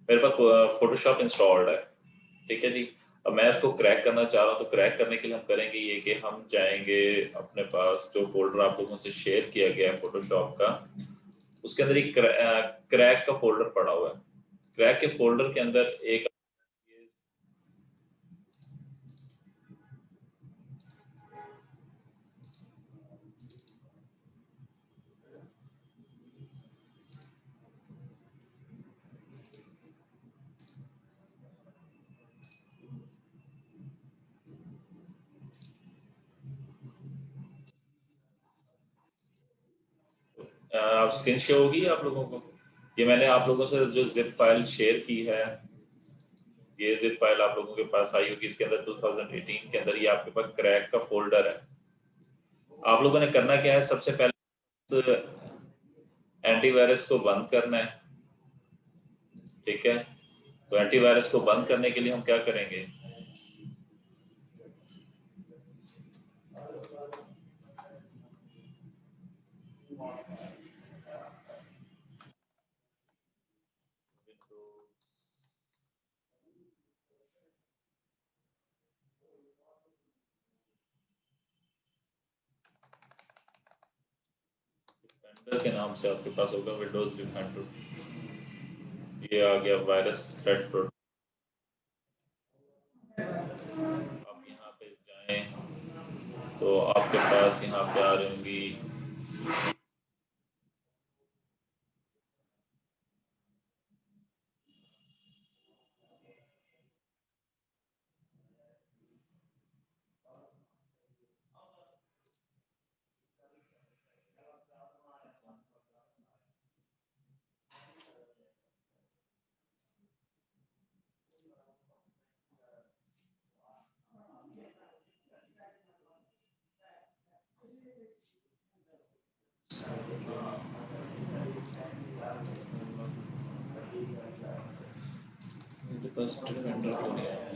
मेरे पास Photoshop installed है, ठीक है जी। अब मैं इसको क्रैक करना चाह रहा हूँ, तो क्रैक करने के लिए हम करेंगे ये कि हम जाएंगे अपने पास जो फोल्डर आप लोगों से शेयर किया गया है फोटोशॉप का, उसके अंदर एक क्रैक का फोल्डर पड़ा हुआ है। क्रैक के फोल्डर के अंदर एक स्क्रीन शो होगी आप लोगों को। ये मैंने आप लोगों से जो जिप फाइल शेयर की है, ये जिप फाइल आप लोगों के पास आई होगी। इसके अंदर 2018 के अंदर ये आपके पास क्रैक का फोल्डर है। आप लोगों ने करना क्या है, सबसे पहले एंटीवायरस को बंद करना है, ठीक है। तो एंटीवायरस को बंद करने के लिए हम क्या करेंगे, डिफेंडर के नाम से आपके पास होगा विंडोज डिफेंडर। ये आ गया वायरस थ्रेट प्रोटेक्ट। आप यहाँ पे जाएं तो आपके पास यहाँ पे आ रही होंगी मेरे पास डिफेंडर क्यों नहीं आया।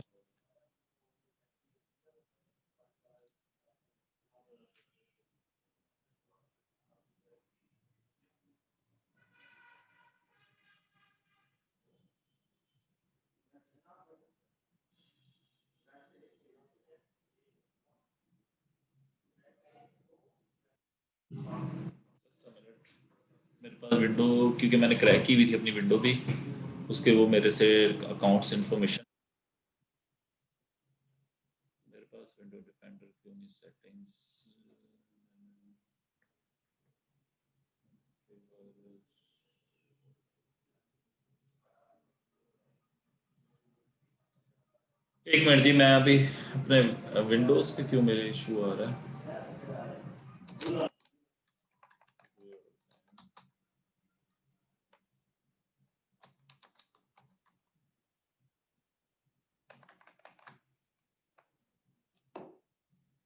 मेरे पास विंडो, क्योंकि मैंने क्रैक की हुई थी अपनी विंडो भी, उसके वो मेरे से अकाउंट्स इंफॉर्मेशन। मेरे पास विंडो डिफेंडर क्यों नहीं सेटिंग्स। एक मिनट जी, मैं अभी अपने विंडोज पे क्यों मेरे इशू आ रहा है।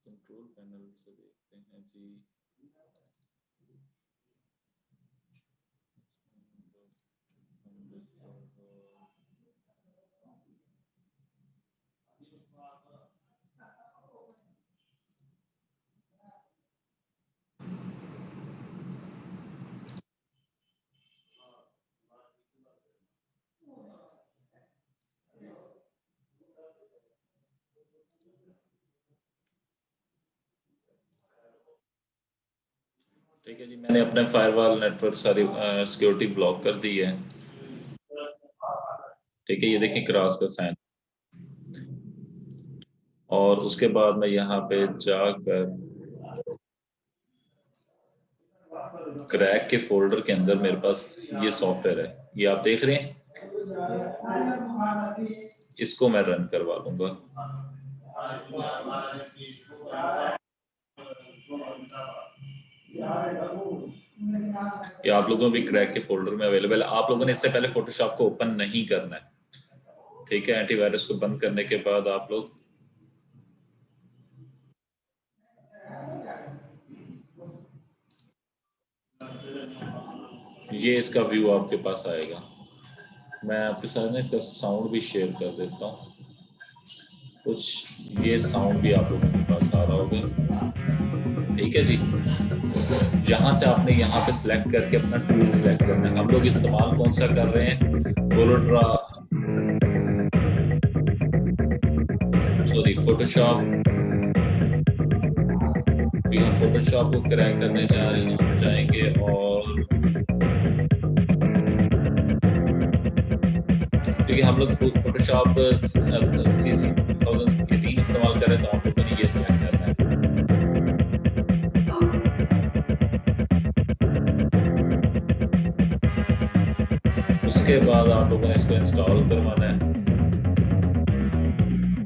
कंट्रोल पैनल से देखते हैं जी। ठीक है जी, मैंने अपने फायरवॉल नेटवर्क सारी सिक्योरिटी ब्लॉक कर दी है। ठीक है, ये देखिए क्रॉस का साइन। और उसके बाद मैं यहाँ पे जाकर क्रैक के फोल्डर के अंदर मेरे पास ये सॉफ्टवेयर है, ये आप देख रहे हैं। इसको मैं रन करवा लूंगा। ये आप लोगों भी क्रैक के फोल्डर में अवेलेबल है। आप लोगों ने इससे पहले फोटोशॉप को ओपन नहीं करना है, ठीक है। एंटीवायरस को बंद करने के बाद आप लोग ये इसका व्यू आपके पास आएगा। मैं आपके साथ ना इसका साउंड भी शेयर कर देता हूँ कुछ। ये साउंड भी आप लोगों के पास आ रहा होगा, ठीक है जी। यहाँ से आपने यहाँ पे सिलेक्ट करके अपना टूल सिलेक्ट करना है। हम लोग इस्तेमाल कौन सा कर रहे हैं, कोलोट्रा फोटोशॉप, हम फोटोशॉप को क्रैक करने जा रहे हैं, हम जाएंगे और क्योंकि हम लोग फोटोशॉप CC 2018 इस्तेमाल कर रहे हैं तो आप लोगों ने ये सिलेक्ट करना है। उसके बाद आप लोगों ने इसको इंस्टॉल करवाना है।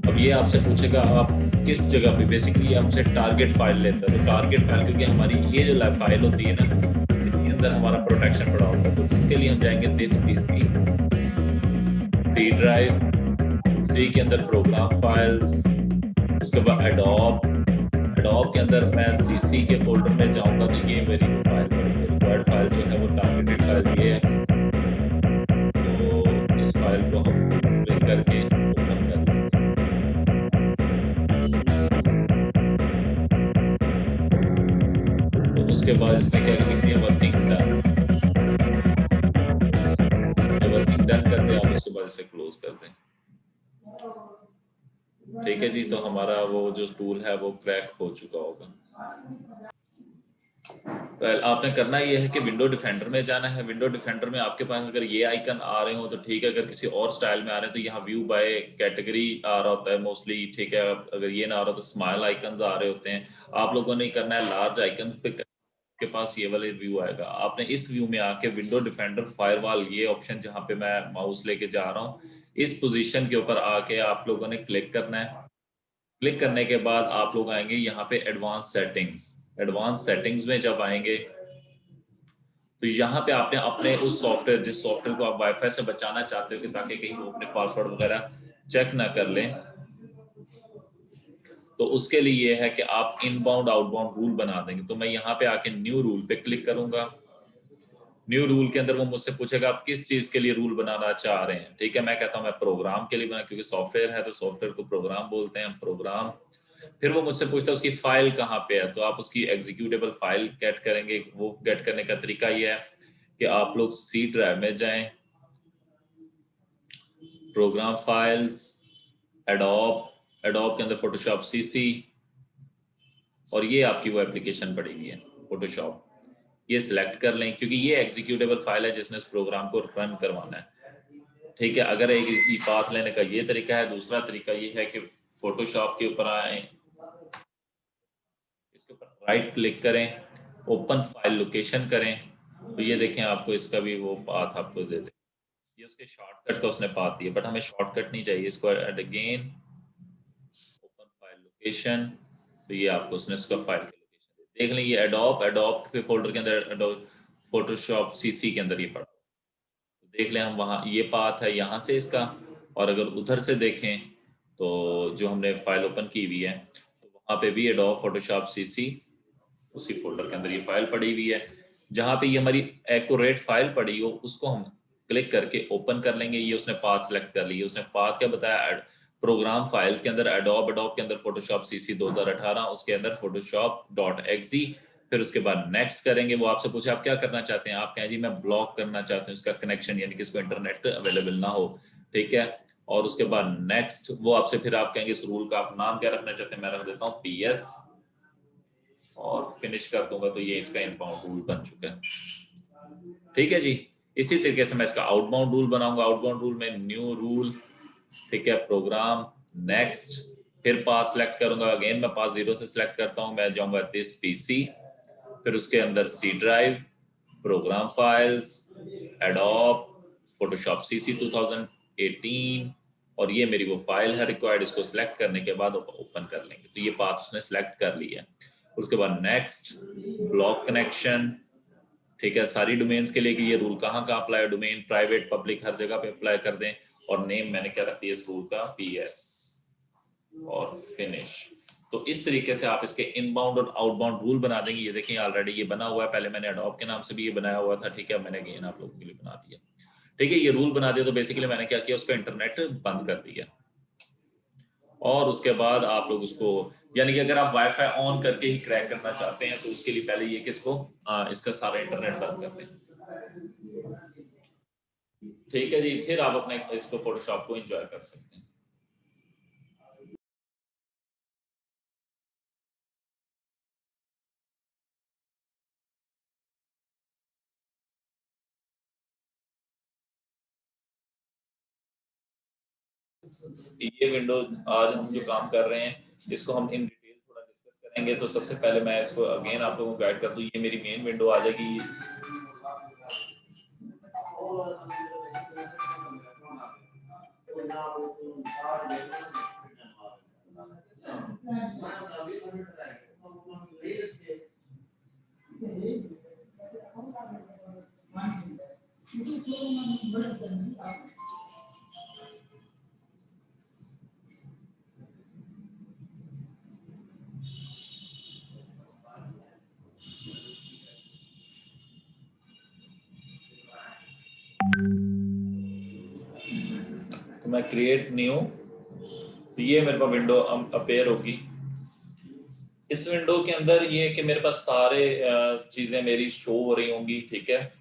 अब ये आपसे पूछेगा आप किस जगह पे, बेसिकली हमसे टारगेट फाइल लेता है, तो टारगेट फाइल क्योंकि हमारी ये जो फाइल होती है ना, इसके अंदर हमारा प्रोटेक्शन पड़ा होता है, तो इसके लिए हम जाएंगे दिस पीसी, सी ड्राइव, सी के अंदर प्रोग्राम फाइल्स, उसके बाद एडोब के अंदर मैं सीसी के फोल्डर में जाऊंगा तो ये मेरी फाइल पड़ेगी, रिक्वायर्ड फाइल जो है वो टारगेटेड फाइल ये है, तो इस फाइल को हम क्लिक करके ओपन कर लेंगे। तो उसके बाद इसमें क्या लिख दिया, वर्किंग डन। वर्किंग डन कर दे आप, उसके बाद इसे क्लोज कर दें। ठीक है जी, तो हमारा वो जो टूल है वो क्रैक हो चुका होगा। आपने करना ये है कि विंडो डिफेंडर में जाना है। विंडो डिफेंडर में आपके पास अगर ये आइकन आ रहे हो तो ठीक है, अगर किसी और स्टाइल में आ रहे हैं तो यहाँ व्यू बाय कैटेगरी आ रहा होता है मोस्टली, ठीक है। अगर ये ना आ रहा तो स्मॉल आइकन्स आ रहे होते हैं। आप लोगों ने करना है लार्ज आइकन्स पे, के पास ये वाले व्यू आएगा। आपने इस व्यू में आके विंडो डिफेंडर फायरवॉल ये ऑप्शन जहाँ पे मैं माउस लेके जा रहा हूँ, इस पोजीशन के ऊपर आके आप लोगों ने क्लिक करना है। क्लिक करने के बाद आप लोग आएंगे यहाँ पे एडवांस सेटिंग्स। एडवांस सेटिंग्स में जब आएंगे तो यहाँ पे आपने अपने उस सॉफ्टवेयर, जिस सॉफ्टवेयर को आप वाईफाई से बचाना चाहते हो कि ताकि कहीं वो अपने पासवर्ड वगैरह चेक ना कर लें, तो उसके लिए ये है कि आप इनबाउंड आउटबाउंड रूल बना देंगे। तो मैं यहाँ पे आके न्यू रूल पे क्लिक करूंगा। न्यू रूल के अंदर वो मुझसे पूछेगा आप किस चीज के लिए रूल बनाना चाह रहे हैं। ठीक है, मैं कहता हूँ मैं प्रोग्राम के लिए बना, क्योंकि सॉफ्टवेयर है तो सॉफ्टवेयर को प्रोग्राम बोलते हैं, प्रोग्राम। फिर वो मुझसे पूछता है उसकी फाइल कहाँ पे है, तो आप उसकी एग्जीक्यूटेबल फाइल गेट करेंगे। वो गेट करने का तरीका ये है कि आप लोग सी ड्राइव में जाएं, प्रोग्राम फाइल्स, एडोब के अंदर फोटोशॉप सीसी, और ये आपकी वो एप्लीकेशन पड़ी हुई है फोटोशॉप, ये सिलेक्ट कर लें क्योंकि ये एग्जीक्यूटेबल फाइल है जिसने इस प्रोग्राम को रन करवाना है। ठीक है, अगर एक ई पाथ लेने का ये तरीका है। दूसरा तरीका ये है कि फोटोशॉप के ऊपर आए, इसके ऊपर राइट क्लिक करें, ओपन फाइल लोकेशन करें, तो ये देखें आपको इसका भी वो पाथ आपको दे दे। ये उसके शॉर्टकट का उसने पाथ दिया, बट हमें शॉर्टकट नहीं चाहिए। इसको अगेन ओपन फाइल लोकेशन, तो ये आपको उसने उसका फाइल की लोकेशन देख लें। ये एडोब के फोल्डर के अंदर एडोब फोटोशॉप सीसी के अंदर ये पड़ा, तो देख लें हम वहाँ ये पाथ है यहाँ से इसका। और अगर उधर से देखें तो जो हमने फाइल ओपन की हुई है तो वहाँ पे भी एडोब फोटोशॉप सीसी उसी फोल्डर के अंदर ये फाइल पड़ी हुई है। जहाँ पे ये हमारी एक्यूरेट फाइल पड़ी हो उसको हम क्लिक करके ओपन कर लेंगे। ये उसने पाथ सेलेक्ट कर लिया। उसने पाथ क्या बताया, प्रोग्राम फाइल्स के अंदर एडोब के अंदर फोटोशॉप सीसी 2018, उसके अंदर फोटोशॉप .exe, फिर उसके बाद नेक्स्ट करेंगे। वो आपसे पूछे आप क्या करना चाहते हैं, आप कहें जी मैं ब्लॉक करना चाहते हैं इसका कनेक्शन, यानी कि इसको इंटरनेट अवेलेबल ना हो। ठीक है, और उसके बाद नेक्स्ट वो आपसे फिर आप कहेंगे इस रूल का आप नाम क्या रखना चाहते हैं। मैं रख देता हूँ PS और फिनिश कर दूंगा, तो ये इसका इनबाउंड रूल बन चुका है। ठीक है जी, इसी तरीके से मैं इसका आउटबाउंड रूल बनाऊंगा। आउटबाउंड रूल में न्यू रूल, ठीक है, प्रोग्राम, नेक्स्ट, फिर पाथ सेलेक्ट करूंगा। अगेन मैं पाथ 0 से सिलेक्ट करता हूं, मैं जाऊंगा दिस पीसी, फिर उसके अंदर C drive, program files, Adobe Photoshop CC 2018, और ये मेरी वो फाइल है रिक्वायर्ड। इसको सिलेक्ट करने के बाद ओपन कर लेंगे, तो ये पाथ उसने सिलेक्ट कर लिया। उसके बाद नेक्स्ट, ब्लॉक कनेक्शन, ठीक है, सारी डोमेन्स के लिए कि ये रूल कहाँ कहाँ अप्लाई है, डोमेन प्राइवेट पब्लिक हर जगह पे अप्लाई कर दें। और नेम मैंने क्या रख दिया इस रूल का, PS, और फिनिश। तो इस तरीके से आप इसके इनबाउंड और आउटबाउंड रूल बना देंगे। ये देखिए ऑलरेडी ये बना हुआ है, पहले मैंने एडोब के नाम से भी ये बनाया हुआ था। ठीक है, मैंने अगेन आप लोगों के लिए बना दिया। ठीक है, ये रूल बना दिया तो बेसिकली मैंने क्या किया, उसका इंटरनेट बंद कर दिया। और उसके बाद आप लोग उसको, यानी कि अगर आप वाईफाई ऑन करके ही क्रैक करना चाहते हैं तो उसके लिए पहले ये कि इसका सारा इंटरनेट बंद करते हैं। ठीक है जी, फिर आप अपने इसको फोटोशॉप को एंजॉय कर सकते हैं। ये विंडो आज हम जो काम कर रहे हैं इसको हम इन डिटेल थोड़ा डिस्कस करेंगे। तो सबसे पहले मैं इसको अगेन आप लोगों को गाइड कर दूं, ये मेरी मेन विंडो आ जाएगी। तो मैं क्रिएट न्यू, तो ये मेरे पास विंडो अपेयर होगी। इस विंडो के अंदर ये कि मेरे पास सारे चीजें मेरी शो हो रही होंगी, ठीक है।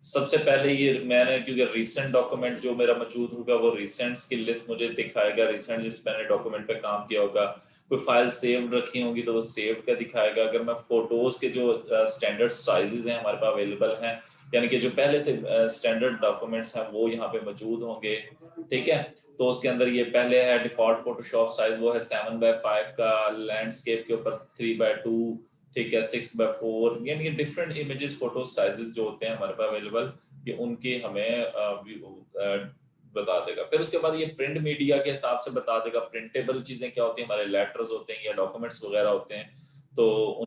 सबसे पहले ये मैंने, क्योंकि रिसेंट डॉक्यूमेंट जो मेरा मौजूद होगा वो रिसेंट्स की लिस्ट मुझे दिखाएगा, रिसेंट जिस मैंने डॉक्यूमेंट पे काम किया होगा। कोई फाइल सेव रखी होंगी तो वो सेव का दिखाएगा। अगर मैं फोटोज के जो स्टैंडर्ड साइजेस हैं हमारे पास अवेलेबल हैं, यानी कि जो पहले से स्टैंडर्ड डॉक्यूमेंट्स हैं वो यहाँ पे मौजूद होंगे, ठीक है। तो उसके अंदर ये पहले है डिफॉल्ट फोटोशॉप साइज, वो है 7x5 का, लैंडस्केप के ऊपर 3x2, ठीक है, 6x4, यानी कि डिफरेंट इमेजेस फोटो साइजेस जो होते हैं हमारे पास अवेलेबल, ये उनके हमें बता देगा। फिर उसके बाद ये प्रिंट मीडिया के हिसाब से बता देगा प्रिंटेबल चीजें क्या होती हैं, हमारे लेटर्स होते हैं या डॉक्यूमेंट्स वगैरह होते हैं, तो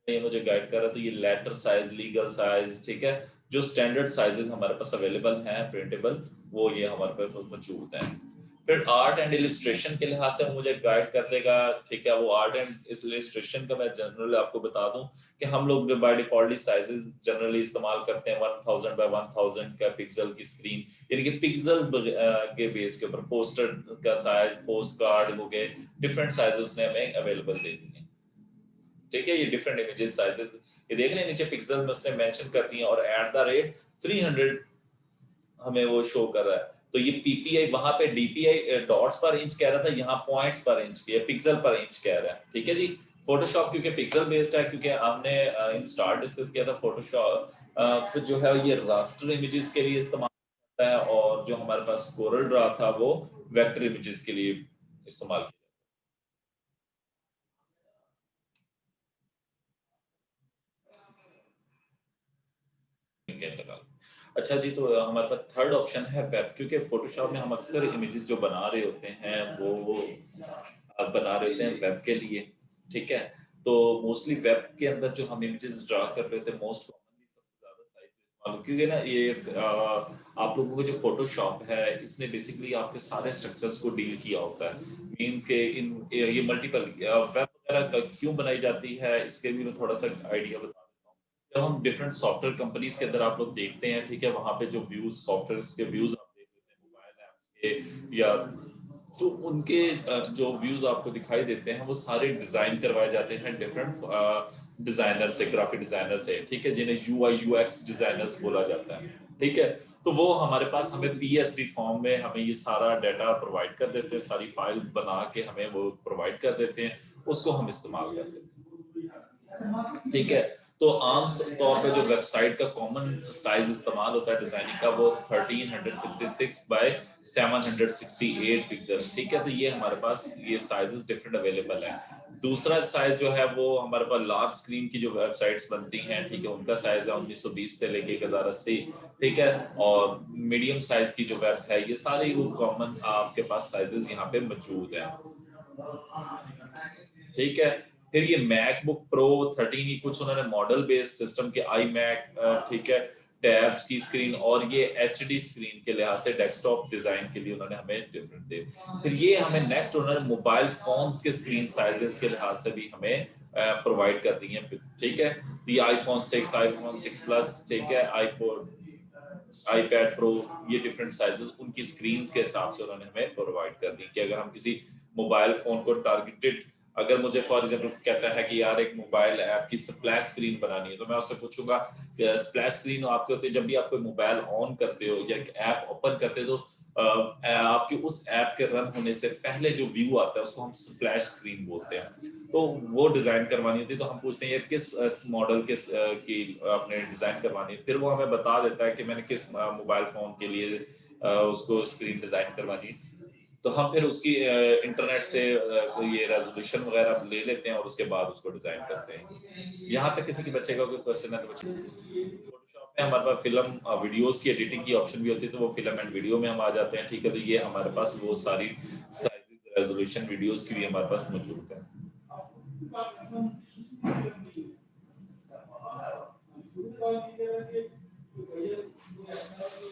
ये मुझे गाइड कर रहा है। तो ये लेटर साइज, लीगल साइज, ठीक है, जो स्टैंडर्ड साइजेस हमारे पास अवेलेबल हैं प्रिंटेबल, वो ये हमारे पास मौजूद हैं। फिर आर्ट एंड इलिस्ट्रेशन के लिहाज से मुझे गाइड कर देगा, ठीक है। वो आर्ट एंड इलिस्ट्रेशन का मैं जनरली आपको बता दूं कि हम लोग बाय डिफॉल्ट साइजेस जनरली इस्तेमाल करते हैं 1000 बाय 1000 का पिक्सल की स्क्रीन, यानी कि पिक्सल के बेस के ऊपर पोस्टर का साइज, पोस्ट कार्ड हो गए, डिफरेंट साइज उसने हमें अवेलेबल दे दिए, ठीक है। ये डिफरेंट इमेजेस साइजेस ये देख रहे हैं नीचे पिक्सल में उसने मेंशन कर दिए, और @300 हमें वो शो कर रहा है। तो ये पीपीआई, वहां पे डीपीआई डॉट्स पर इंच कह रहा था, यहाँ पॉइंट्स पर इंच, ये पिक्सल पर इंच कह रहा है, ठीक है जी। फोटोशॉप क्योंकि पिक्सल बेस्ड है, क्योंकि हमने इन स्टार्ट डिस्कस किया था फोटोशॉप तो जो है ये रास्टर इमेजेस के लिए इस्तेमाल होता है, और जो हमारे पास कोरल ड्रा था वो वेक्टर इमेजेस के लिए इस्तेमाल किया। अच्छा जी, तो हमारे पास थर्ड ऑप्शन है वेब, क्योंकि फोटोशॉप में हम अक्सर इमेजेस जो बना रहे होते हैं वो बना रहे होते हैं वेब के लिए, ठीक है। तो मोस्टली वेब के अंदर जो हम इमेजेस ड्रा कर रहे होते हैं मोस्ट कॉमनली सबसे ज्यादा साइज इस्तेमाल, क्योंकि ना ये आप लोगों को जो फोटोशॉप है इसने बेसिकली आपके सारे स्ट्रक्चर्स को डील किया होता है। मींस के इन ये मल्टीपल वेब वगैरह क्यों बनाई जाती है इसके भी मैं थोड़ा सा आइडिया बता देता हूँ। जब हम डिफरेंट सॉफ्टवेयर कंपनीज के अंदर आप लोग देखते हैं, ठीक है, वहां पे जो व्यूज, सॉफ्टवेयर के व्यूज आप देख लेते हैं मोबाइल ऐप्स के, या तो उनके जो व्यूज आपको दिखाई देते हैं वो सारे डिजाइन करवाए जाते हैं डिफरेंट डिजाइनर से, ग्राफिक डिजाइनर से, ठीक है, जिन्हें यूआई यूएक्स डिजाइनर्स बोला जाता है, ठीक है। तो वो हमारे पास हमें पीएसडी फॉर्म में हमें ये सारा डाटा प्रोवाइड कर देते हैं, सारी फाइल बना के हमें वो प्रोवाइड कर देते हैं, उसको हम इस्तेमाल करते हैं, ठीक है। तो आम तौर पे जो वेबसाइट का कॉमन साइज इस्तेमाल होता है डिजाइनिंग का वो 1366 बाय 768 पिक्सल, ठीक है। तो ये हमारे पास ये साइजेस डिफरेंट अवेलेबल है। दूसरा साइज जो है वो हमारे पास लार्ज स्क्रीन की जो वेबसाइट्स बनती हैं, ठीक है, उनका साइज है 1920 से लेके 1080, ठीक है। और मीडियम साइज की जो वेब है, ये सारे वो कॉमन आपके पास साइजेस यहाँ पे मौजूद है, ठीक है। फिर ये मैकबुक प्रो 13 की कुछ उन्होंने मॉडल बेस्ड सिस्टम के आई मैक, ठीक है, टैब्स की स्क्रीन, और ये एचडी स्क्रीन के लिहाज से डेस्कटॉप डिजाइन के लिए उन्होंने हमें डिफरेंट दे। फिर ये हमें नेक्स्ट उन्होंने मोबाइल फोन्स के स्क्रीन साइजेस के लिहाज से भी हमें प्रोवाइड कर दी है, ठीक है। ये आईफोन 6, आईफोन 6 प्लस, ठीक है, आईपोड, आईपैड प्रो, ये डिफरेंट साइजेस उनकी स्क्रीन के हिसाब से उन्होंने हमें प्रोवाइड कर दी कि अगर हम किसी मोबाइल फोन को टारगेटेड, अगर मुझे फॉर एग्जांपल कहता है कि यार एक मोबाइल ऐप की स्प्लैश स्क्रीन बनानी है, तो मैं उससे पूछूंगा स्प्लैश स्क्रीन आपके होते हैं जब भी आप कोई मोबाइल ऑन करते हो या एक ऐप ओपन करते हो, तो आपके उस ऐप के रन होने से पहले जो व्यू आता है उसको हम स्प्लैश स्क्रीन बोलते हैं। तो वो डिजाइन करवानी होती है, तो हम पूछते हैं यार किस मॉडल की आपने डिजाइन करवानी है, फिर वो हमें बता देता है कि मैंने किस मोबाइल फोन के लिए उसको स्क्रीन डिजाइन करवानी है। तो हम फिर उसकी इंटरनेट से ये रेजोल्यूशन वगैरह ले लेते हैं और उसके बाद उसको डिजाइन करते हैं। यहाँ तक किसी के बच्चे का कोई क्वेश्चन है तो बच्चे, फोटोशॉप में हमारे पास फिल्म वीडियोस की एडिटिंग की ऑप्शन भी होती है, तो वो फिल्म एंड वीडियो में हम आ जाते हैं। ठीक है, तो ये हमारे पास वो सारी साइजेस रेजोल्यूशन वीडियोस की भी हमारे पास मौजूद है।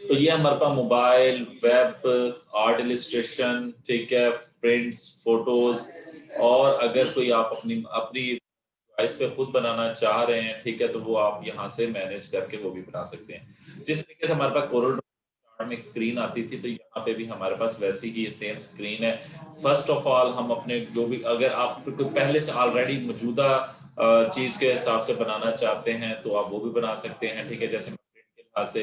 तो ये हमारे पास मोबाइल, वेब, आर्ट इलिस्ट्रेशन, ठीक है, प्रिंट्स, फोटोज, और अगर कोई आप अपनी अपनी डिवाइस पे खुद बनाना चाह रहे हैं, ठीक है, तो वो आप यहाँ से मैनेज करके वो भी बना सकते हैं। जिस तरीके से हमारे पास कोरल में एक स्क्रीन आती थी, तो यहाँ पे भी हमारे पास वैसी ही सेम स्क्रीन है। फर्स्ट ऑफ ऑल हम अपने जो भी, अगर आप पहले से ऑलरेडी मौजूदा चीज के हिसाब से बनाना चाहते हैं तो आप वो भी बना सकते हैं। ठीक है, जैसे मैं प्रिंट के लिहाज से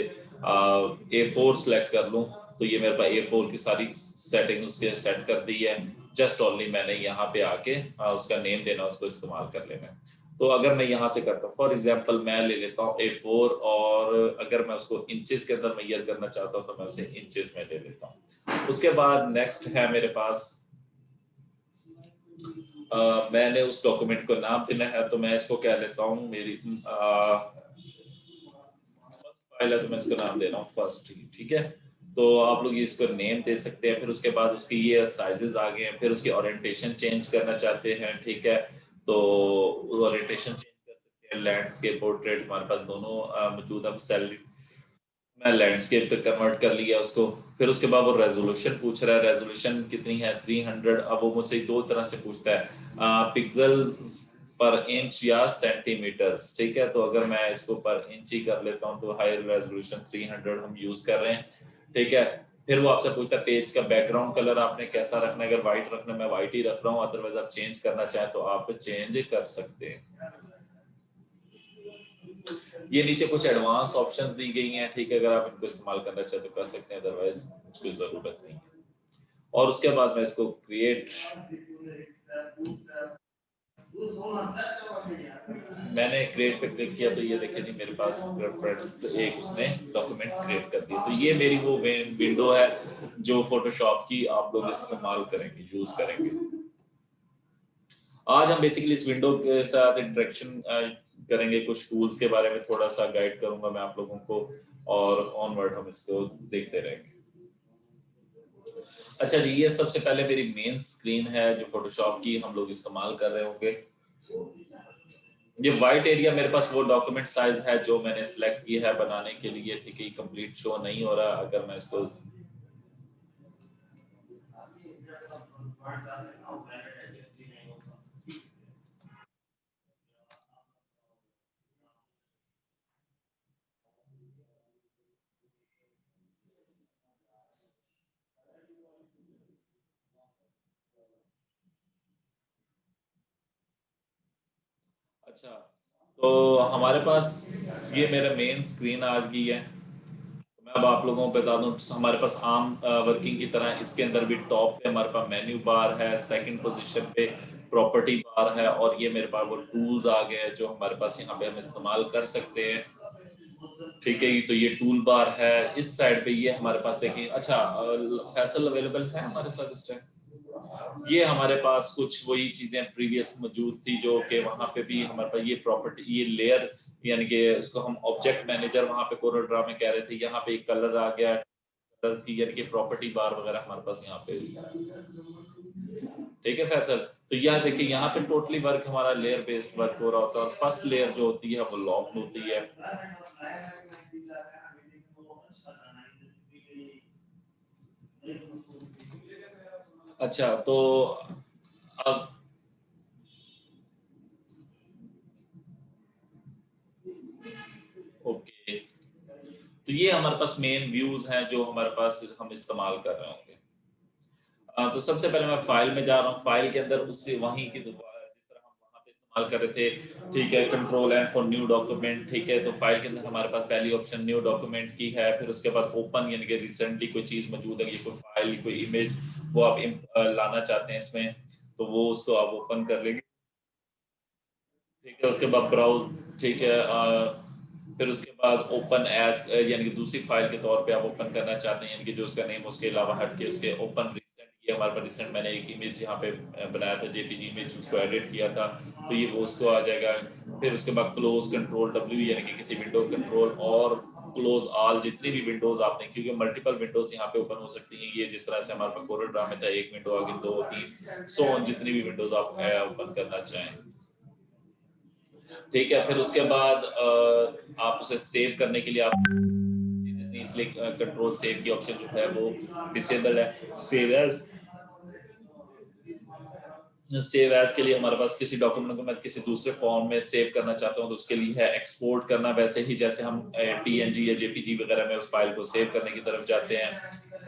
A4 सेलेक्ट कर लूँ, तो ये मेरे पास A4 की सारी सेटिंग उसके सेट कर दी है। जस्ट ओनली मैंने यहाँ पे आके उसका नेम देना, उसको इस्तेमाल कर लेना है। तो अगर मैं यहाँ से करता हूँ, फॉर एग्जाम्पल मैं ले लेता हूँ A4, और अगर मैं उसको इंचेस के अंदर मेजर करना चाहता हूँ तो मैं उसे इंचेस में ले लेता हूँ। उसके बाद नेक्स्ट है मेरे पास, मैंने उस डॉक्यूमेंट को नाम देना है, तो मैं इसको क्या लेता हूँ, मेरी फर्स्ट फाइल है तो मैं इसको नाम दे रहा हूँ फर्स्ट। ठीक है, तो आप लोग इसको नेम दे सकते हैं। फिर उसके बाद उसकी ये साइजेस आ गए हैं। फिर उसकी ओरिएंटेशन चेंज करना चाहते हैं, ठीक है, तो ओरिएंटेशन चेंज कर सकते हैं। लैंडस्केप, पोर्ट्रेट हमारे पास दोनों मौजूद है। सैलरी मैं लैंडस्केप पे कन्वर्ट कर लिया उसको। फिर उसके बाद वो रेजोल्यूशन पूछ रहा है, रेजोल्यूशन कितनी है, 300। अब वो मुझसे दो तरह से पूछता है, पिक्सल पर इंच या सेंटीमीटर्स। ठीक है, तो अगर मैं इसको पर इंच ही कर लेता हूँ तो हायर रेजोल्यूशन 300 हम यूज कर रहे हैं। ठीक है, फिर वो आपसे पूछता है पेज का बैकग्राउंड कलर आपने कैसा रखना है। अगर व्हाइट रखना है, मैं व्हाइट ही रख रहा हूँ, अदरवाइज आप चेंज करना चाहें तो आप चेंज कर सकते हैं। ये नीचे कुछ एडवांस ऑप्शंस दी गई हैं, ठीक है, अगर आप इनको इस्तेमाल करना चाहे तो कर सकते हैं, अदरवाइज उसकी जरूरत नहीं है। और उसके बाद मैं इसको क्रिएट, मैंने क्रिएट पे क्लिक किया तो ये देखिए जी मेरे पास तो एक उसने डॉक्यूमेंट क्रिएट कर दिया। तो ये मेरी वो विंडो है जो फोटोशॉप की आप लोग इस्तेमाल करेंगे, यूज करेंगे। आज हम बेसिकली इस विंडो के साथ इंटरेक्शन करेंगे, कुछ टूल्स के बारे में थोड़ा सा गाइड करूंगा मैं आप लोगों को, और ऑनवर्ड हम इसको देखते रहेंगे। अच्छा जी, ये सबसे पहले मेरी मेन स्क्रीन है जो फोटोशॉप की हम लोग इस्तेमाल कर रहे होंगे। ये व्हाइट एरिया मेरे पास वो डॉक्यूमेंट साइज है जो मैंने सिलेक्ट किया है बनाने के लिए। ठीक है, कंप्लीट शो नहीं हो रहा। अगर मैं इसको, अच्छा, तो हमारे पास ये मेरा मेन स्क्रीन आज की है। तो मैं अब आप लोगों को बता दूं, हमारे पास आम वर्किंग की तरह इसके अंदर भी टॉप पे हमारे पास मेन्यू बार है, सेकंड पोजीशन पे प्रॉपर्टी बार है, और ये मेरे पास वो टूल्स आ गए हैं जो हमारे पास यहाँ पे हम इस्तेमाल कर सकते हैं। ठीक है, तो ये टूल बार है। इस साइड पे ये हमारे पास देखिए, अच्छा फैसल अवेलेबल है हमारे साथ इस टाइम। ये हमारे पास कुछ वही चीजें प्रीवियस मौजूद थी जो कि वहां पे भी हमारे पास ये प्रॉपर्टी, ये लेयर, यानी कि इसको हम ऑब्जेक्ट मैनेजर वहां पे कोरल ड्रा में कह रहे थे, यहाँ पे एक कलर आ गया कलर्स की, यानी कि प्रॉपर्टी बार वगैरह हमारे पास यहाँ पे। ठीक है फैसल, तो यह देखिए यहाँ पे टोटली वर्क हमारा लेयर बेस्ड वर्क हो रहा होता है, और फर्स्ट लेयर जो होती है वो लॉक्ड होती है। अच्छा, तो अब ओके, तो ये हमारे पास मेन व्यूज हैं जो हमारे पास हम इस्तेमाल कर रहे होंगे। तो सबसे पहले मैं फाइल में जा रहा हूँ। फाइल के अंदर उससे वहीं की जिस तरह हम वहाँ पे इस्तेमाल कर रहे थे, ठीक है, control and for new document. ठीक है, तो फाइल के अंदर हमारे पास पहली ऑप्शन न्यू डॉक्यूमेंट की है। फिर उसके बाद ओपन, यानी कि रिसेंटली कोई चीज मौजूद है, ये कोई फाइल, कोई इमेज वो आप लाना चाहते हैं इसमें, तो वो उसको आप ओपन कर लेंगे। ठीक है, उसके बाद ब्राउज, ठीक है, फिर उसके बाद ओपन एज, यानी कि दूसरी फाइल के तौर पे आप ओपन करना चाहते हैं, यानी कि जो उसका नेम उसके अलावा हट के उसके ओपन रिसेंट, ये हमारे पास रिसेंट मैंने एक इमेज यहाँ पे बनाया था जेपीजी इमेज, उसको एडिट किया था, तो ये वो उसको आ जाएगा। फिर उसके बाद क्लोज कंट्रोल W, यानी कि किसी विंडो कंट्रोल और क्लोज ऑल, जितनी भी विंडोज आपने, क्योंकि मल्टीपल विंडोज यहाँ पे ओपन हो सकती हैं। ये जिस तरह से हमारे पास कोरल ड्रा में था, एक विंडो आगे, 2 3 सो ऑन, जितनी भी विंडोज आप ओपन करना चाहें, ठीक है। फिर उसके बाद आप उसे सेव करने के लिए आप, इसलिए कंट्रोल सेव की ऑप्शन जो है वो डिसेबल है। सेव एज के लिए हमारे पास किसी डॉक्यूमेंट को मैं किसी दूसरे फॉर्म में सेव करना चाहता हूँ तो उसके लिए है एक्सपोर्ट करना, वैसे ही जैसे हम PNG या JPG वगैरह में उस फाइल को सेव करने की तरफ जाते हैं,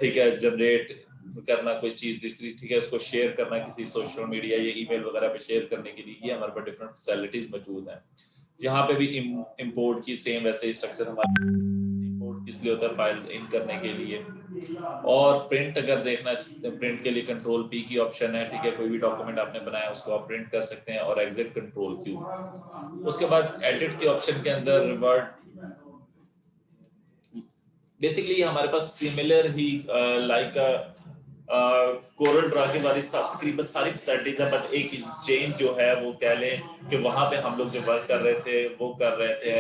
ठीक है। जनरेट करना कोई चीज दूसरी, ठीक है, उसको शेयर करना किसी सोशल मीडिया या ईमेल वगैरह पे शेयर करने के लिए, ये हमारे पास डिफरेंट फैसिलिटीज मौजूद हैं। यहाँ पे भी इंपोर्ट की सेम वैसे ही स्ट्रक्चर हमारा, इंपोर्ट किस लिए होता है, फाइल इन करने के लिए। और प्रिंट अगर देखना, प्रिंट के लिए कंट्रोल P की ऑप्शन है, ठीक है। कोई भी डॉक्यूमेंट आपने बनाया उसको आप प्रिंट कर सकते हैं, और एग्जिट कंट्रोल Q। उसके बाद एडिट के ऑप्शन के अंदर रिवर्ट, बेसिकली हमारे पास सिमिलर ही लाइक कोरल ड्रा के बारे तकरीबन सारी फैसिलिटीज है, बट एक चेंज जो है वो कह लें कि वहां पे हम लोग जो वर्क कर रहे थे वो कर रहे थे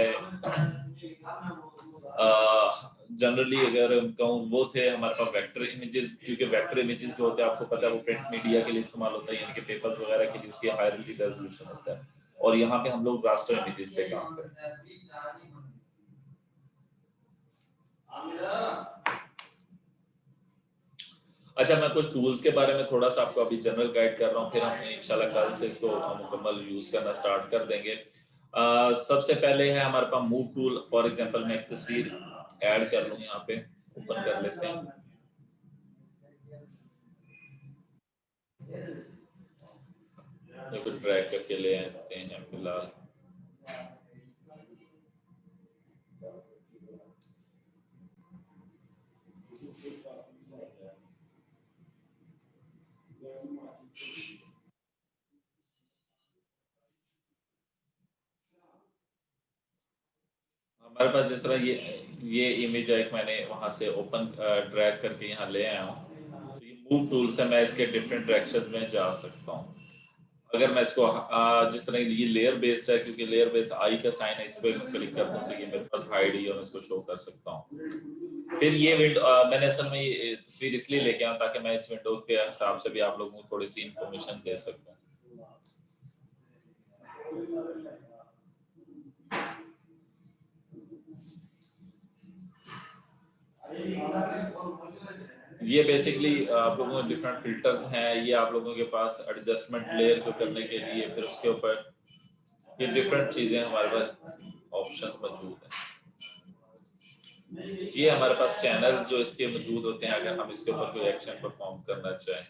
जनरली अगर कहूँ वो थे हमारे पास वेक्टर इमेजेस, क्योंकि वेक्टर इमेजेस जो होते हैं आपको पता है वो प्रिंट मीडिया के लिए इस्तेमाल होता है, यानी कि पेपर्स वगैरह के लिए उसकी हायर रेजोल्यूशन होता है, और यहाँ पे हम लोग रास्टर इमेजेस पे काम करते हैं। अच्छा, मैं कुछ टूल्स के बारे में थोड़ा सा आपको अभी जनरल गाइड कर रहा हूँ, फिर हम इंशाल्लाह कल से इसको मुकम्मल यूज करना स्टार्ट कर देंगे। सबसे पहले है हमारे पास मूव टूल। फॉर एग्जांपल मैं एक तस्वीर ऐड कर लूँ, यहाँ पे ओपन कर लेते हैं। इसको ड्रैग करके ले आते हैं फिलहाल। हमारे पास जिस तरह ये इमेज है, एक मैंने वहां से ओपन ड्रैग करके यहाँ ले आया हूँ, तो ये मूव टूल से मैं इसके डिफरेंट डायरेक्शन में जा सकता हूँ। अगर मैं इसको जिस तरह ये लेयर बेस्ड है, क्योंकि लेयर बेस्ड आई का साइन है, इस पर क्लिक करता हूँ तो ये मेरे पास हाइड ही, और मैं इसको शो कर सकता हूँ। फिर ये विंडो मैंने असल में ये तस्वीर इसलिए लेके आया ताकि मैं इस विंडो के हिसाब से भी आप लोगों को थोड़ी सी इंफॉर्मेशन दे सकूँ। ये बेसिकली आप लोगों के डिफरेंट फिल्टर्स हैं, ये आप लोगों के पास एडजस्टमेंट लेयर को करने के लिए, फिर उसके ऊपर ये डिफरेंट चीजें हमारे पास ऑप्शन मौजूद हैं। ये हमारे पास चैनल जो इसके मौजूद होते हैं, अगर हम इसके ऊपर कोई एक्शन परफॉर्म करना चाहें,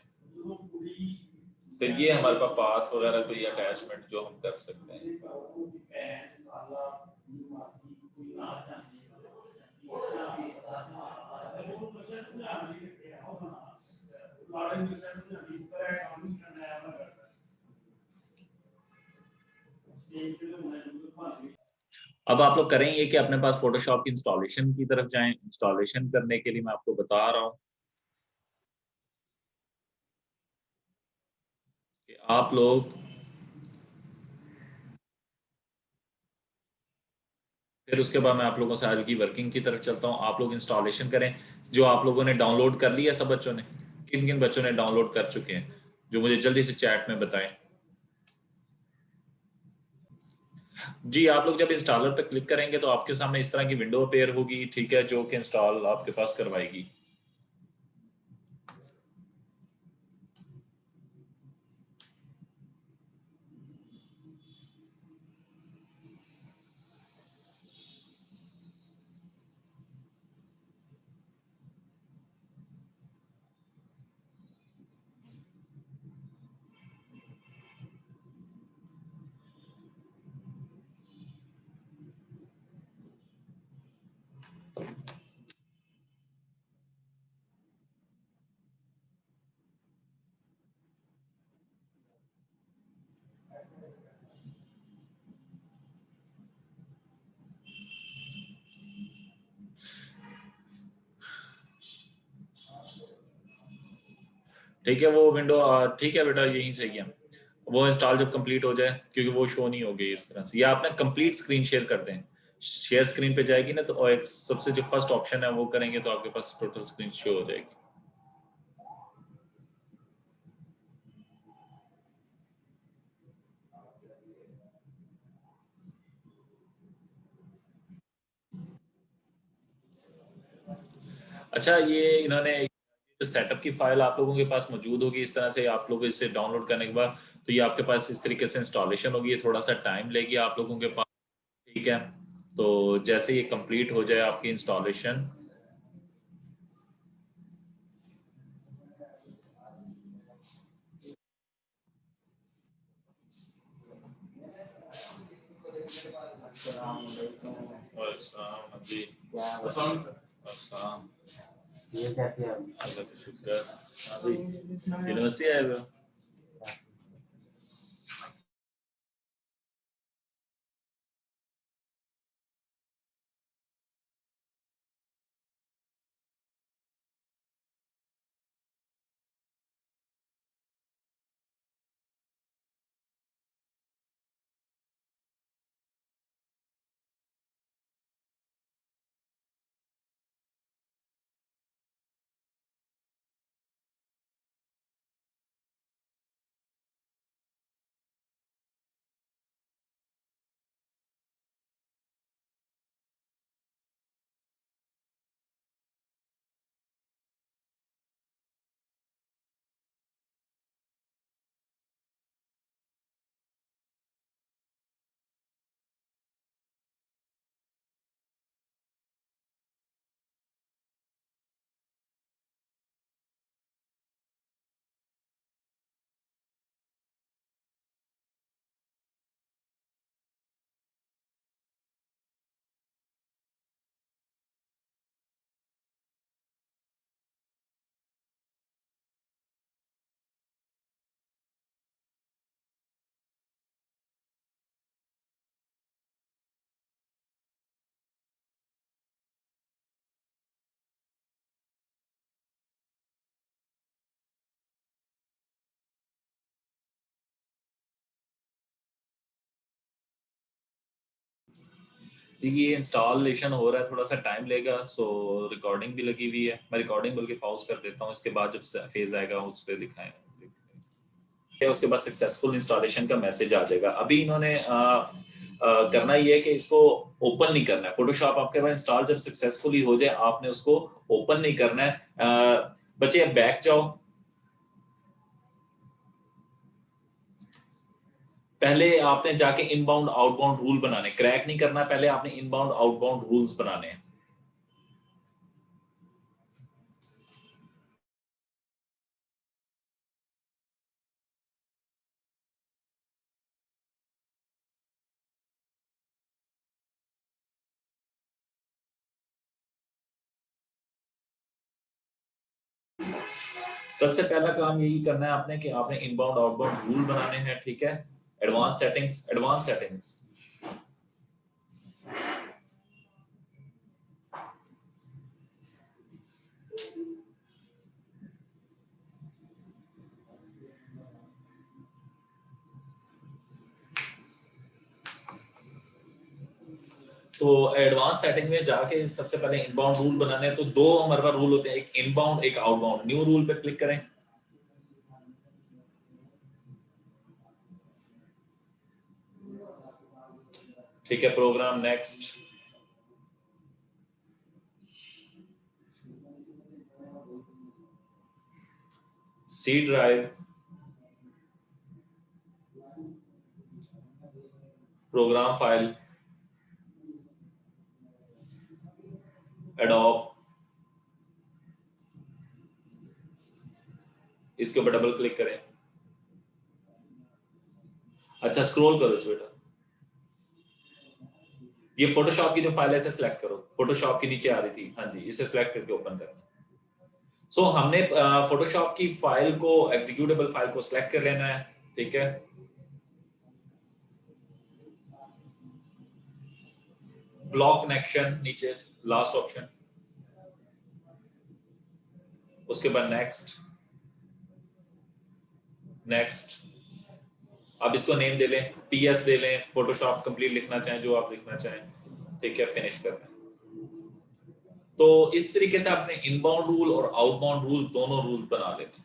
फिर ये हमारे पास पाथ वगैरह कोई अटैचमेंट जो हम कर सकते हैं। अब आप लोग करेंगे कि अपने पास फोटोशॉप की इंस्टॉलेशन की तरफ जाएं। इंस्टॉलेशन करने के लिए मैं आपको बता रहा हूँ कि आप लोग, फिर उसके बाद मैं आप लोगों से आगे की वर्किंग की तरफ चलता हूँ। आप लोग इंस्टॉलेशन करें। जो आप लोगों ने डाउनलोड कर लिया, सब बच्चों ने, किन किन बच्चों ने डाउनलोड कर चुके हैं, जो मुझे जल्दी से चैट में बताएं। जी, आप लोग जब इंस्टॉलर पर क्लिक करेंगे तो आपके सामने इस तरह की विंडो अपेयर होगी, ठीक है, जो कि इंस्टॉल आपके पास करवाएगी। ठीक है, वो विंडो ठीक है बेटा, यही सही है। वो इंस्टॉल जब कंप्लीट हो जाए, क्योंकि वो शो नहीं होगी इस तरह से, या आप ना कंप्लीट स्क्रीन शेयर कर दें, शेयर स्क्रीन पे जाएगी ना, तो एक सबसे जो फर्स्ट ऑप्शन है वो करेंगे तो आपके पास टोटल स्क्रीन शो हो जाएगी। अच्छा, ये इन्होंने जो सेटअप की फाइल आप लोगों के पास मौजूद होगी, इस तरह से आप लोग इसे डाउनलोड करने के बाद तो ये आपके पास इस तरीके से इंस्टॉलेशन होगी, ये थोड़ा सा टाइम लेगी आप लोगों के पास। ठीक है, तो जैसे ये कंप्लीट हो जाए आपकी इंस्टॉलेशन, जी ये कैसे शुक्र, यूनिवर्सिटी आए हुए हो? ये इंस्टॉलेशन हो रहा है, थोड़ा सा टाइम लेगा, सो रिकॉर्डिंग भी लगी हुई है। मैं रिकॉर्डिंग बल्कि पॉज कर देता हूँ, इसके बाद जब फेज आएगा उस पर दिखाएं, उसके बाद सक्सेसफुल इंस्टॉलेशन का मैसेज आ जाएगा। अभी इन्होंने करना ये है कि इसको ओपन नहीं करना है। फोटोशॉप आपके पास इंस्टॉल जब सक्सेसफुली हो जाए, आपने उसको ओपन नहीं करना है। बच्चे अब बैक जाओ, पहले आपने जाके इनबाउंड आउटबाउंड रूल बनाने, क्रैक नहीं करना, पहले आपने इनबाउंड आउटबाउंड रूल्स बनाने हैं। सबसे पहला काम यही करना है आपने कि आपने इनबाउंड आउटबाउंड रूल बनाने हैं। ठीक है, एडवांस सेटिंग्स, एडवांस सेटिंग्स। तो एडवांस सेटिंग में जाके सबसे पहले इनबाउंड रूल बनाने हैं। तो दो हमारे पास रूल होते हैं, एक इनबाउंड एक आउटबाउंड। न्यू रूल पे क्लिक करें। ठीक है, program next, C drive, program file, Adobe, इसके ऊपर डबल क्लिक करें। अच्छा, स्क्रॉल करो इस बेटा, ये फोटोशॉप की जो फाइल है इसे सिलेक्ट करो। फोटोशॉप की नीचे आ रही थी, हाँ जी, इसे सिलेक्ट करके ओपन करना। सो हमने फोटोशॉप की फाइल को, एग्जीक्यूटेबल फाइल को सिलेक्ट कर लेना है। ठीक है, ब्लॉक कनेक्शन नीचे लास्ट ऑप्शन, उसके बाद नेक्स्ट, नेक्स्ट, आप इसको नेम दे लें, PS दे लें, फोटोशॉप कंप्लीट लिखना चाहें, जो आप लिखना चाहें, ठीक है, फिनिश कर दें। तो इस तरीके से आपने इनबाउंड रूल और आउटबाउंड रूल दोनों रूल बना लेने।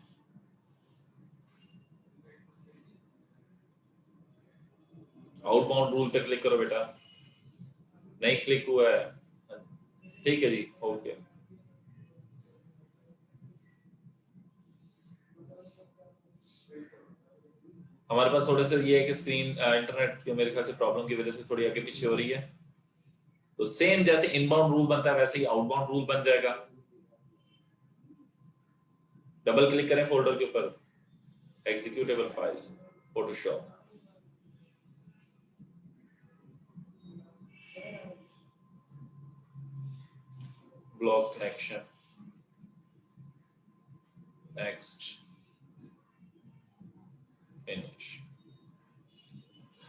आउटबाउंड रूल पे क्लिक करो बेटा, नहीं क्लिक हुआ है, ठीक है जी, ओके। हमारे पास थोड़े से ये है कि स्क्रीन इंटरनेट के मेरे ख्याल से प्रॉब्लम की वजह से थोड़ी आगे पीछे हो रही है। तो सेम जैसे इनबाउंड रूल बनता है वैसे ही आउटबाउंड रूल बन जाएगा। डबल क्लिक करें फोल्डर के ऊपर, executable file, Photoshop, block connection, next, finish.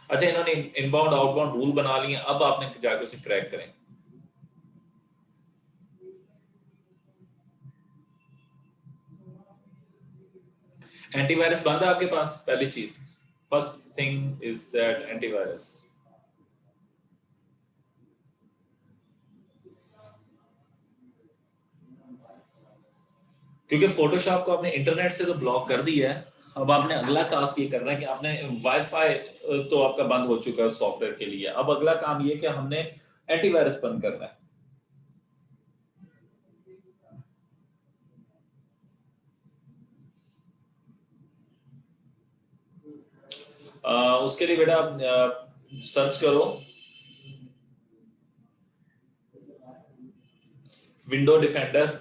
अच्छा, इन्होंने इनबाउंड आउटबाउंड रूल बना लिए, अब आपने जाकर उसे क्रैक करें। एंटीवायरस बंद है आपके पास, पहली चीज, first thing is that antivirus. क्योंकि फोटोशॉप को आपने इंटरनेट से तो ब्लॉक कर दिया है, अब आपने अगला टास्क ये करना है कि आपने वाईफाई तो आपका बंद हो चुका है सॉफ्टवेयर के लिए, अब अगला काम ये कि हमने एंटीवायरस बंद करना है। उसके लिए बेटा आप सर्च करो विंडो डिफेंडर,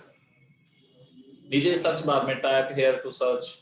नीचे सर्च बार में टाइप हेयर टू सर्च।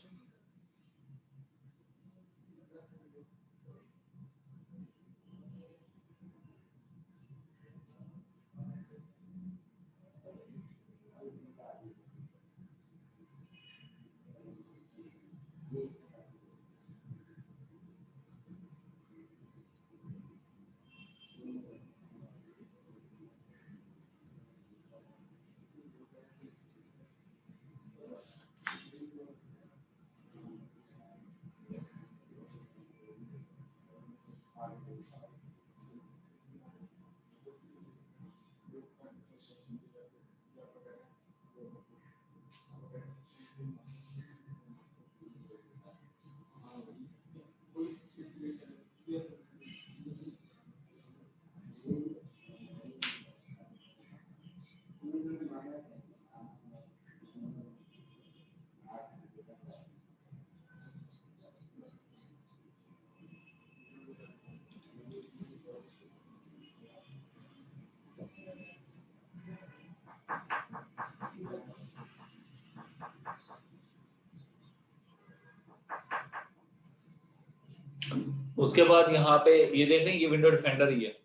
उसके बाद यहाँ पे ये देख लें, ये विंडो डिफेंडर ही है,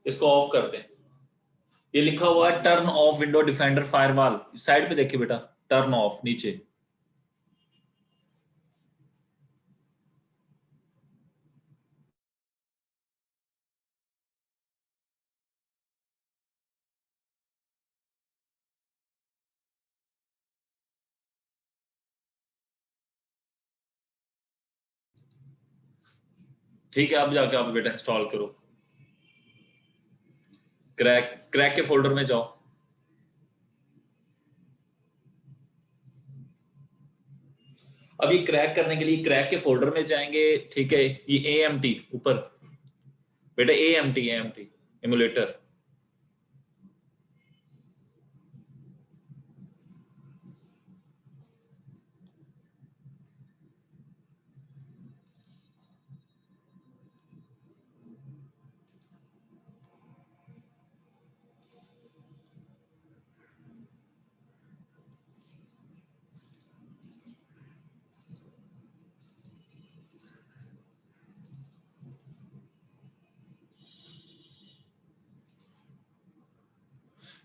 इसको ऑफ कर दें। ये लिखा हुआ है turn off window defender firewall, side पे देखिए बेटा, टर्न ऑफ नीचे। ठीक है, अब जाके आप बेटा इंस्टॉल करो, क्रैक के फोल्डर में जाओ। अभी क्रैक करने के लिए क्रैक के फोल्डर में जाएंगे, ठीक है, ये AMT ऊपर बेटा, AMT एमुलेटर,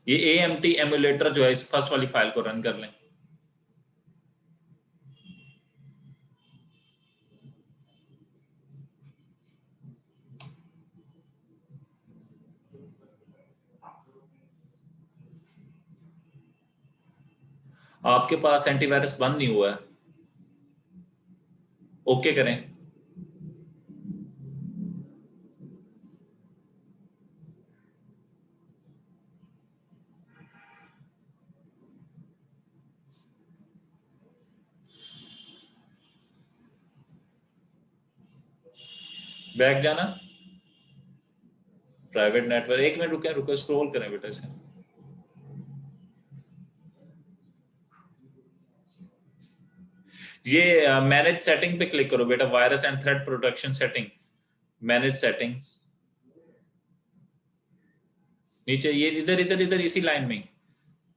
ये AMT एमुलेटर जो है, इस फर्स्ट वाली फाइल को रन कर लें। आपके पास एंटीवायरस बंद नहीं हुआ है, ओके करें। बैक जाना, प्राइवेट नेटवर्क, 1 मिनट रुके रुके, स्क्रॉल करें बेटा इसे। ये मैनेज सेटिंग पे क्लिक करो बेटा, virus and threat protection setting, manage settings, नीचे ये इधर इधर इधर इसी लाइन में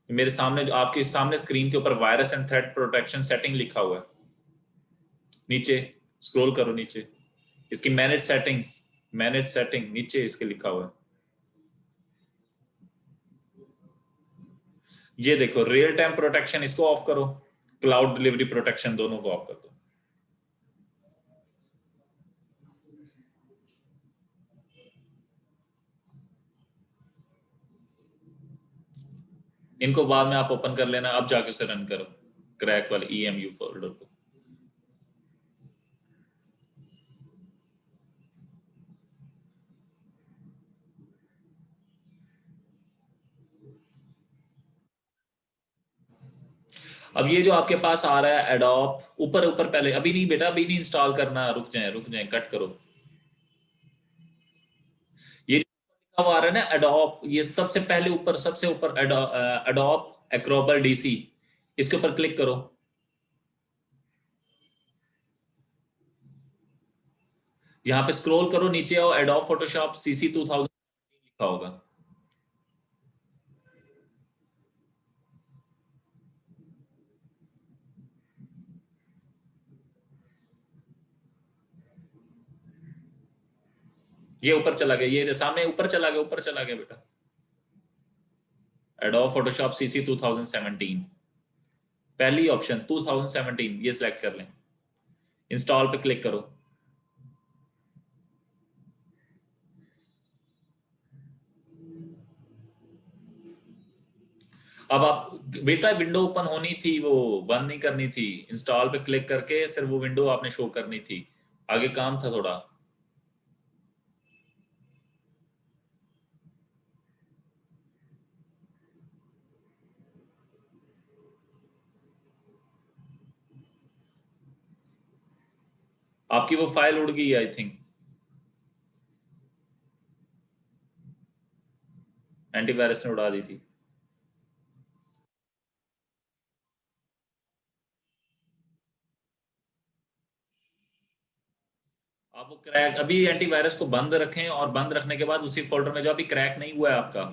मेरे सामने, जो आपके सामने स्क्रीन के ऊपर virus and threat protection setting लिखा हुआ है, नीचे स्क्रॉल करो नीचे, इसकी मैनेज सेटिंग्स, मैनेज सेटिंग नीचे इसके लिखा हुआ है। ये देखो रियल टाइम प्रोटेक्शन, इसको ऑफ करो, क्लाउड डिलीवरी प्रोटेक्शन दोनों को ऑफ कर दो। इनको बाद में आप ओपन कर लेना, अब जाके उसे रन करो, क्रैक वाले EMU फोल्डर को। अब ये जो आपके पास आ रहा है एडोप, ऊपर ऊपर पहले, अभी नहीं बेटा, अभी नहीं इंस्टॉल करना, रुक जाए, कट करो। ये लिखा हुआ आ रहा है ना एडोप, ये सबसे पहले ऊपर, सबसे ऊपर एडोप एक्रोबल DC, इसके ऊपर क्लिक करो। यहाँ पे स्क्रॉल करो नीचे आओ, एडोप फोटोशॉप CC 2000 लिखा होगा। ये ऊपर चला गया, ये सामने ऊपर चला गया, ऊपर चला गया बेटा, एडोब फोटोशॉप CC 2017, पहली ऑप्शन 2017, ये सिलेक्ट कर लें, इंस्टॉल पे क्लिक करो। अब आप बेटा, विंडो ओपन होनी थी, वो बंद नहीं करनी थी, इंस्टॉल पे क्लिक करके सिर्फ वो विंडो आपने शो करनी थी, आगे काम था थोड़ा। आपकी वो फाइल उड़ गई आई थिंक, एंटीवायरस ने उड़ा दी थी। आप वो क्रैक, अभी एंटीवायरस को बंद रखें और बंद रखने के बाद उसी फोल्डर में जो अभी क्रैक नहीं हुआ है आपका,